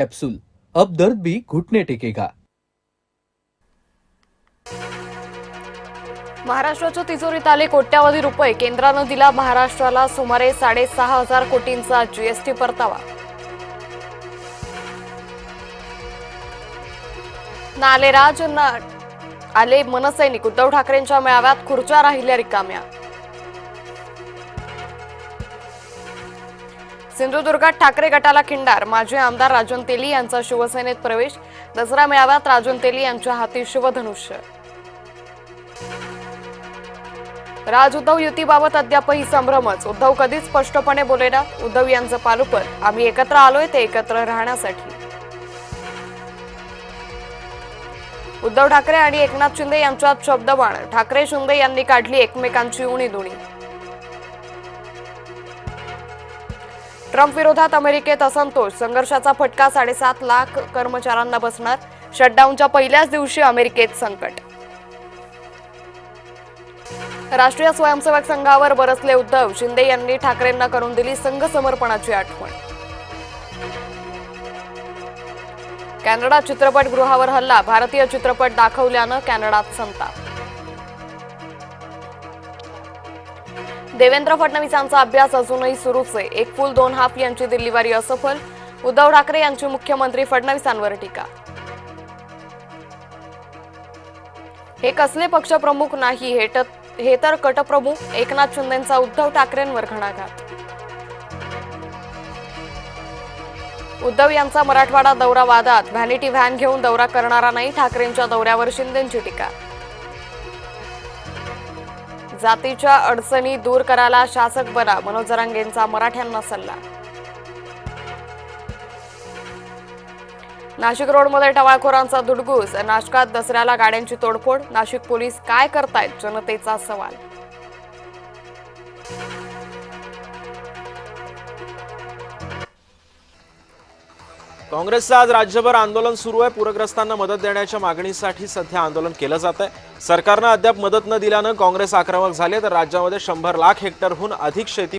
Capsule, अब दर्द भी घुटने टेकेगा। महाराष्ट्राच्या तिजोरीत आले कोट्यावधी रुपये। केंद्रानं दिला महाराष्ट्राला सुमारे 6,500 कोटींचा जीएसटी परतावा। नाले राज आले मनसैनिक। उद्धव ठाकरेंच्या मेळाव्यात खुर्च्या राहिल्या रिकाम्या। सिंधुदुर्गात ठाकरे गटाला खिंडार। माजी आमदार राजन तेली यांचा शिवसेनेत प्रवेश। दसरा मेळाव्यात राजन तेली यांच्या हाती शिवधनुष्य। राज उद्धव युतीबाबत अद्यापही संभ्रमच। उद्धव कधीच स्पष्टपणे बोलेना। उद्धव यांचं पालुपत, आम्ही एकत्र आलोय ते एकत्र राहण्यासाठी। उद्धव ठाकरे आणि एकनाथ शिंदे यांच्यात शब्दबाण। ठाकरे शिंदे यांनी काढली एकमेकांची उणीधुणी। ट्रम्प विरोधात अमेरिकेत असंतोष। संघर्षाचा फटका 7.5 लाख कर्मचाऱ्यांना बसणार। शटडाऊनच्या पहिल्याच दिवशी अमेरिकेत संकट। राष्ट्रीय स्वयंसेवक संघावर बरसले उद्धव। शिंदे यांनी ठाकरेंना करून दिली संघ समर्पणाची आठवण। कॅनडा चित्रपटगृहावर हल्ला। भारतीय चित्रपट दाखवल्यानं कॅनडात संताप। देवेंद्र फडणवीसांचा अभ्यास अजूनही सुरूच आहे। एक फूल दोन हाफ यांची दिल्लीवारी असफल। उद्धव ठाकरे यांची मुख्यमंत्री फडणवीसांवर टीका। हे कसले पक्षप्रमुख नाही, हे तर कटप्रमुख। एकनाथ शिंदेंचा उद्धव ठाकरेंवर घणाघात। उद्धव यांचा मराठवाडा दौरा वादात। व्हॅनिटी व्हॅन घेऊन दौरा करणारा नाही। ठाकरेंच्या दौऱ्यावर शिंदेंची टीका। जातीच्या अडचणी दूर करायला शासक बना। मनोज जरांगेंचा मराठ्यांना सल्ला। नाशिक रोडमध्ये टवाळखोरांचा धुडगूस। नाशकात दसऱ्याला गाड्यांची तोडफोड। नाशिक पोलीस काय करतायत, जनतेचा सवाल। काँग्रेसचं आज राज्यभर आंदोलन सुरू आहे। पूरग्रस्तांना मदत देण्याच्या मागणीसाठी सध्या आंदोलन केलं जात आहे। सरकारनं अद्याप मदत न दिल्यानं काँग्रेस आक्रमक झाले, तर राज्यामध्ये 100 लाख हेक्टरहून अधिक शेती